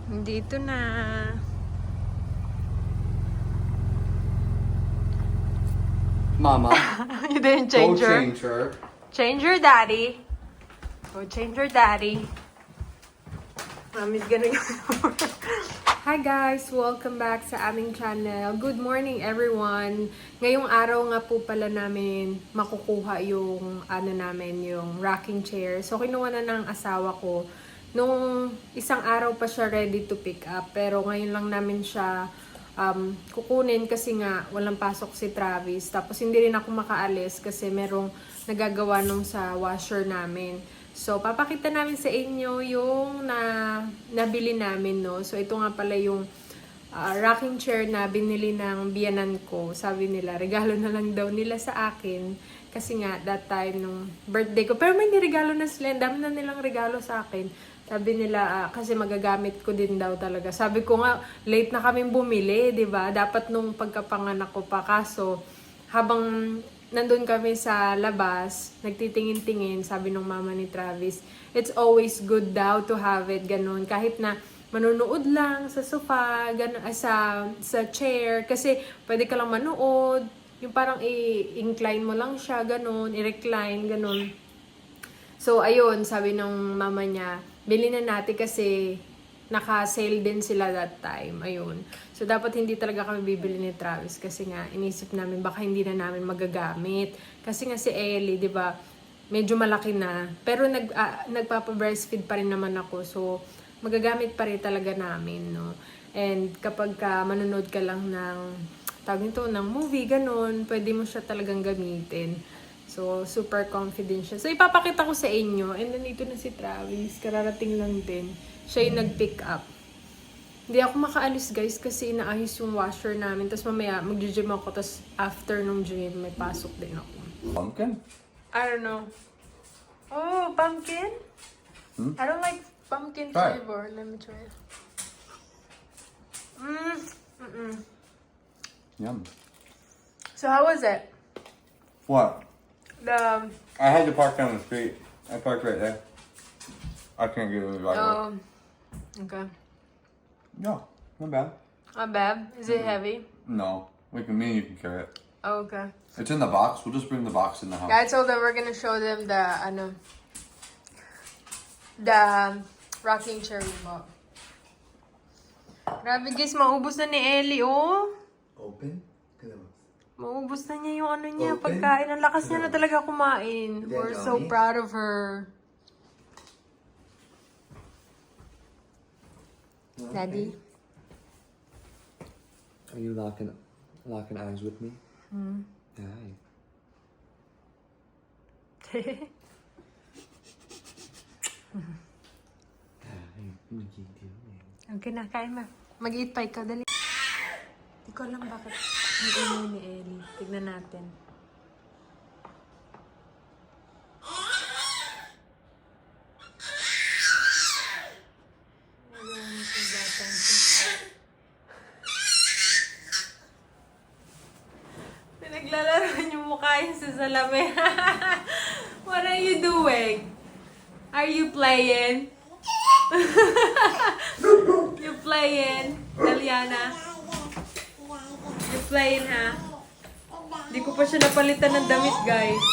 Dito na. Mama, You didn't go change her. change her. Change your daddy. Go change your daddy. Mommy's gonna go. Hi guys! Welcome back sa aming channel. Good morning everyone! Ngayong araw nga po pala namin makukuha yung yung rocking chair. So kinuha na ng asawa ko. Nung isang araw pa siya ready to pick up. Pero ngayon lang namin siya kukunin kasi nga walang pasok si Travis. Tapos hindi rin ako makaalis kasi merong nagagawa nung sa washer namin. So, papakita namin sa inyo yung nabili namin, no? So, ito nga pala yung rocking chair na binili ng biyanan ko. Sabi nila, regalo na lang daw nila sa akin. Kasi nga, that time, nung birthday ko. Pero may niregalo na sila. Ang dami na nilang regalo sa akin. Sabi nila, kasi magagamit ko din daw talaga. Sabi ko nga, late na kaming bumili, di ba? Dapat nung pagkapanganak ko pa. Kaso, habang nandun kami sa labas, nagtitingin-tingin, sabi nung mama ni Travis, it's always good daw to have it, ganun. Kahit na manunood lang sa sofa, ganun, sa chair, kasi pwede ka lang manood, yung parang i-incline mo lang siya, ganun, i-recline, ganun. So, ayun, sabi ng mama niya, bilhin na natin kasi naka-sale din sila that time. Ayun. So, dapat hindi talaga kami bibili ni Travis kasi nga, inisip namin, baka hindi na namin magagamit. Kasi nga si Ellie, di ba, medyo malaki na. Pero nagpapa-breastfeed pa rin naman ako. So, magagamit pa rin talaga namin, no? And kapag manonood ka lang ng, tawag nito, ng movie, ganun, pwede mo siya talagang gamitin. So, super confident siya. So, ipapakita ko sa inyo. And then, ito na si Travis. Kararating lang din. Siya yung nag-pick up. Hindi ako makaalis, guys, kasi inaayos yung washer namin. Tapos mamaya, mag-gym ako. Tapos after nung gym, may pasok din ako. Pumpkin? I don't know. Oh, pumpkin? I don't like pumpkin Try it. flavor. Let me try it. Yum. So, how was it? What? The... I had to park down the street. I parked right there. I can't get it right away. Okay. No, not bad. Not bad. Is it heavy? No, you can carry it. Oh, okay. It's in the box. We'll just bring the box in the house. Guys, so that we're gonna show them the rocking chair we bought. Grabe guys, maubos na ni Ellie, oh. Open? Maubos na niya yung ano niya, Open? pagkain. Ang lakas niya na talaga kumain. We're so proud of her. Daddy? Are you locking eyes with me? Hi. Okay na, kain mo. Mag-eat pa ikaw, dali. Hindi ko alam bakit ang ingay ni Ellie. Tignan natin. Pinaglalaro yung mukha yun sa salamin. What are you doing? Are you playing? You playing, Daliana? You playing, ha? Hindi ko pa siya napalitan ng damit, guys.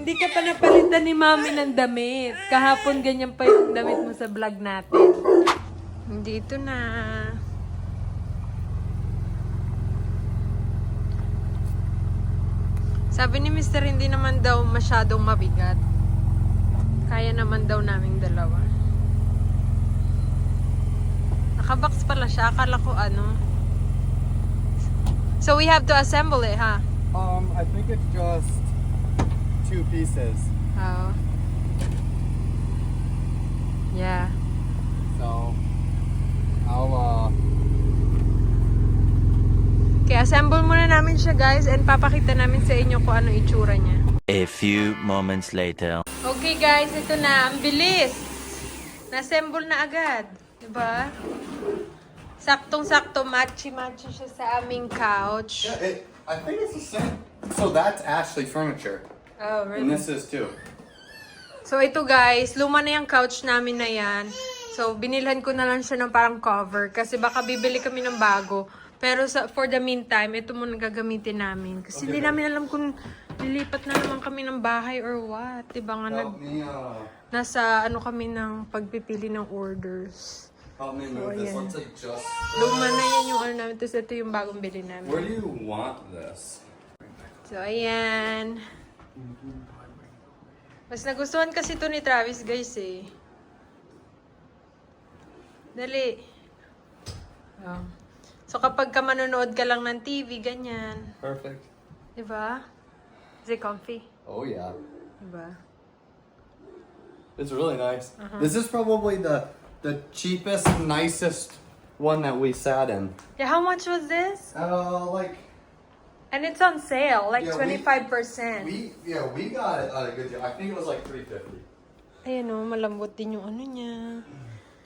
Hindi ka pa napalitan ni Mami ng damit. Kahapon ganyan pa yung damit mo sa vlog natin. Dito na. Sabi ni Mr. hindi naman daw masyadong mabigat. Kaya naman daw naming dalawa. Nakabox pala siya. Akala ko ano. So we have to assemble it, huh? I think it's just 2 pieces. Oh. Yeah. So, I'll Okay, assemble muna namin siya, guys, and papakita namin sa inyo kung ano itsura niya. A few moments later. Okay, guys, ito na. Ang bilis. Na-assemble na agad. Diba? Saktong-sakto, matchy-matchy siya sa aming couch. Yeah, I think it's the same. So that's Ashley furniture. Oh, And really? this is too. So, ito guys, luma na yung couch namin na yan. So, binilhan ko na lang siya ng parang cover kasi baka bibili kami ng bago. Pero for the meantime, ito muna gagamitin namin. Kasi hindi namin alam kung lilipat na naman kami ng bahay or what. Diba nga Help me, nasa ano kami ng pagpipili ng orders. help me move this. Looks like just. Luma na yan yung ano namin. Tapos ito yung bagong bili namin. Where do you want this? So, ayan. Mas nagustuhan kasi ito ni Travis, guys, eh. Dali. Oh. So, kapag ka manonood ka lang ng TV, ganyan. Perfect. Diba? Is it comfy? Oh yeah. Diba? It's really nice. This is probably the cheapest, nicest one that we sat in. Yeah, how much was this? Like And it's on sale, like Yeah, 25%. we got it at a good deal. I think it was like $3.50. Ayan o, malambot din yung ano niya.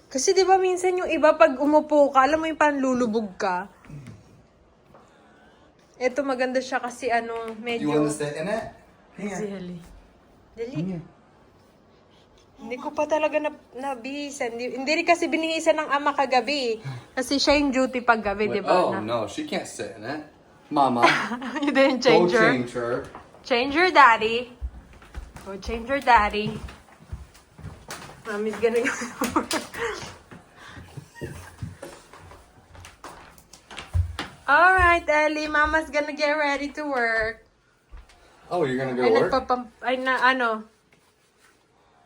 Kasi di ba minsan yung iba pag umupo ka, alam mo yung parang lulubog ka. Ito maganda siya kasi ano, Do medyo... you want to sit in it? Dali. Dali. Hindi ko pa talaga nabihisan. Hindi rin kasi binihisan ng ama kagabi. Kasi siya yung duty paggabi, di ba? Oh no, she can't sit in it. Mama, You didn't go change her? change her. Change your daddy. Go change your daddy. Mommy's gonna go. Alright, Ellie. Mama's gonna get ready to work. Oh, you're gonna go Ay, work?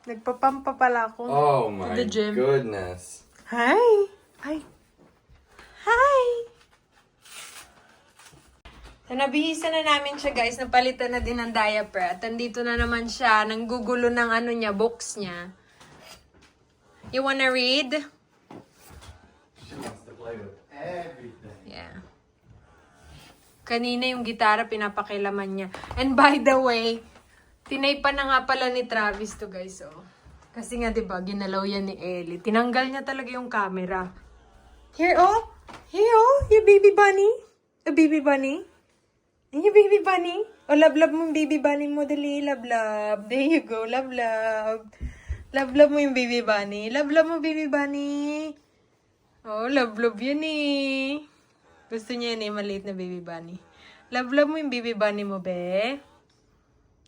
nagpapampa pala ako. Oh To my the gym. goodness. Hi! Hi! Hi! So, nabihisan na namin siya, guys. Napalitan na din ng diaper. At andito na naman siya. Nanggugulo ng ano niya, box niya. You wanna read? She wants to play with everything. Yeah. Kanina yung gitara, pinapakilaman niya. And by the way, tinaypa na nga pala ni Travis to, guys. Oh. Kasi nga, diba, ginalaw yan ni Ellie. Tinanggal niya talaga yung camera. Here, oh! Here, oh! Your baby bunny. A baby bunny. And your baby bunny. Oh, love-love mo yung baby bunny mo. Dali, love-love. There you go, love-love. Love-love mo yung baby bunny. Love-love mo, baby bunny. Oh, love-love yun eh. Gusto niya yun eh, maliit na baby bunny. Love-love mo yung baby bunny mo, be.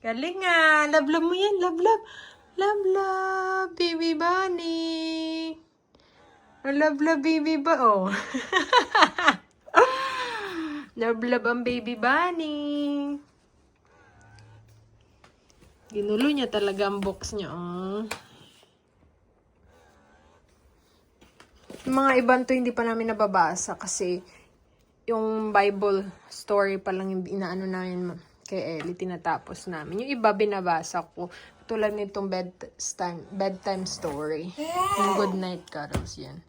Galing nga. Love-love mo yan. Love-love. Love-love, baby bunny. Oh, love-love, baby ba? Oh. Love-love ang baby bunny. Ginulo niya talaga ang box niya, oh. Yung mga ibang to hindi pa namin nababasa kasi yung Bible story pa lang yung inaano namin kay Ellie, tinatapos namin. Yung iba binabasa ko. Tulad nitong bedtime story. Yung good night carols yan.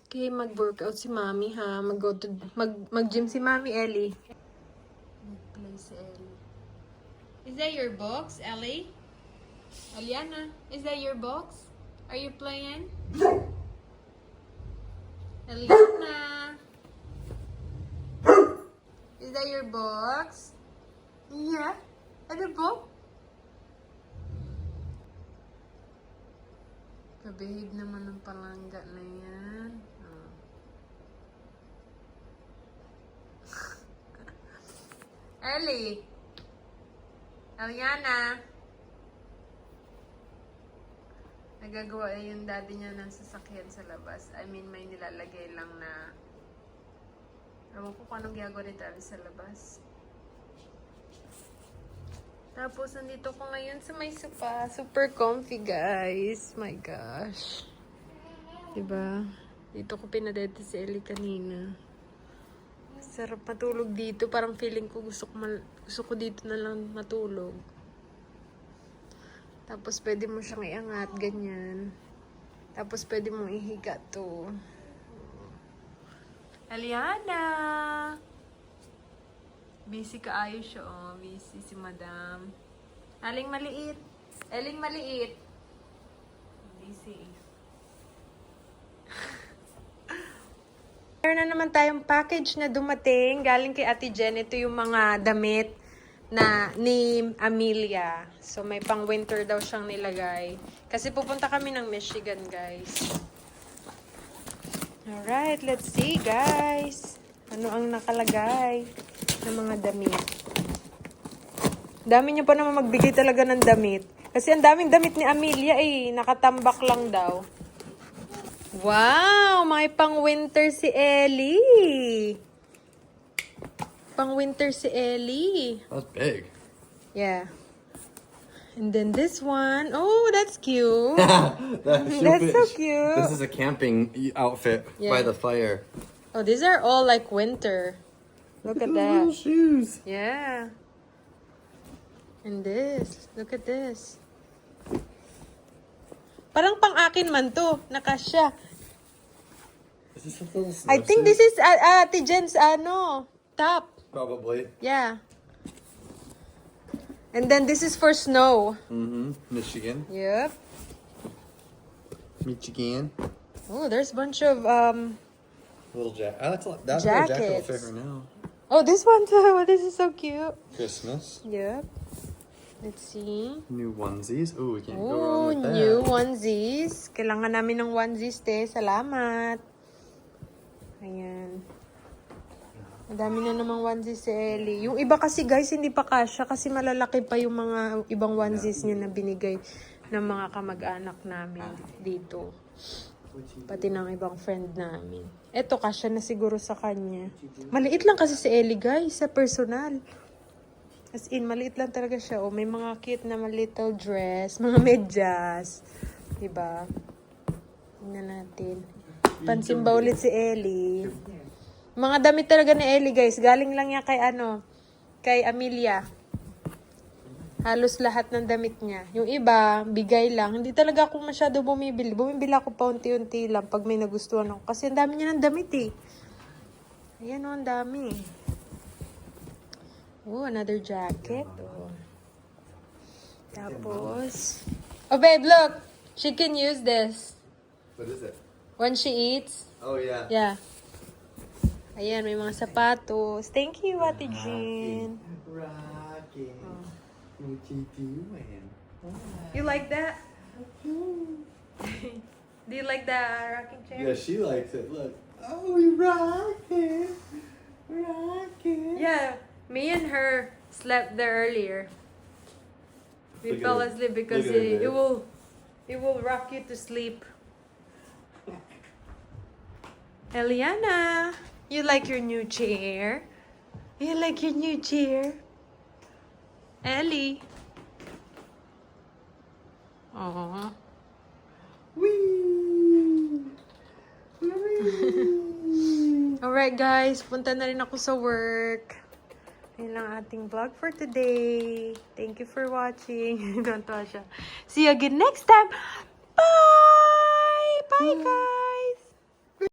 Okay, mag-workout si Mommy ha. Mag-gym si Mommy, Ellie. Mag-play si Ellie. Is that your box, Ellie? Eliana, is that your box? Are you playing? Eliana. Is that your box? Yeah. Ano po? Kabihig naman ng palangga na yan. Oh. Ellie. Eliana. Nagagawa yung daddy niya ng sasakyan sa labas. I mean, may nilalagay lang na... Ewan ko kung anong ginagawa ni Travis sa labas. Tapos, nandito ko ngayon sa may sofa. Super comfy, guys. My gosh. Diba? Dito ko pinadete si Ellie kanina. Sarap matulog dito. Parang feeling ko gusto ko dito na lang matulog. Tapos, pwede mo siyang iangat, ganyan. Tapos, pwede mong ihiga to. Eliana! Busy ka ayos siya, oh. Busy si Madam. Aling maliit. Eling maliit. Busy. Meron na naman tayong package na dumating. Galing kay Ate Jen. Ito yung mga damit ni Amelia. So, may pang-winter daw siyang nilagay. Kasi pupunta kami ng Michigan, guys. Alright, let's see, guys. Ano ang nakalagay ng mga damit. Dami niyo pa naman magbigay talaga ng damit. Kasi ang daming damit ni Amelia eh. Nakatambak lang daw. Wow! May pang-winter si Ellie. Pang-winter si Ellie. That's big. Yeah. And then this one. Oh, that's cute. That's That's so cute. This is a camping outfit Yeah. by the fire. Oh, these are all like winter. Look at Little that. shoes. Yeah. And this. Look at this. Parang pang-akin man to. Nakasya. Is this a little I think this is Ate Jen's top. probably. Yeah. And then this is for snow. Michigan. Yep. Michigan. Oh, there's a bunch of Little jacket. That little jacket will fit Jackets. her now. oh, this one too. This is so cute. Christmas. Yep. Let's see. New onesies. Oh, we can't go Oh, wrong with that. new onesies. Kailangan namin ng onesies, te. Salamat. Ayan. Madami na namang onesies si Ellie. Yung iba kasi, guys, hindi pa kasya kasi malalaki pa yung mga ibang onesies niya na binigay ng mga kamag-anak namin dito. Pati ng ibang friend namin. Eto, kasya na siguro sa kanya. Maliit lang kasi si Ellie, guys, sa personal. As in, maliit lang talaga siya. Oh, may mga cute na little dress, mga medyas. Diba? Tingnan natin. Pansin ba ulit si Ellie? Mga damit talaga ni Ellie, guys. Galing lang yan kay Amelia. Halos lahat ng damit niya. Yung iba, bigay lang. Hindi talaga ako masyado bumibili. Bumibili ako pa unti-unti lang pag may nagustuhan ako. Kasi ang dami niya ng damit eh. Ayan o, ang dami. Oh, another jacket. Oh. Tapos, oh babe, look. She can use this What is it? when she eats. Oh, yeah. Yeah. Ayan, may mga sapatos. Thank you, Ate Jean. Rocking. What you doing? You like that? Do you like the rocking chair? Yeah, she likes it. Look. Oh, we rocking. Rocking. Yeah, me and her slept there earlier. We Look at fell her. asleep because Look at her, it will rock you to sleep. Eliana, you like your new chair? You like your new chair? Ellie. Aww. Alright guys, punta na rin ako sa work. Yan lang ating vlog for today. Thank you for watching. Ganto siya. See you again next time. Bye! Bye guys!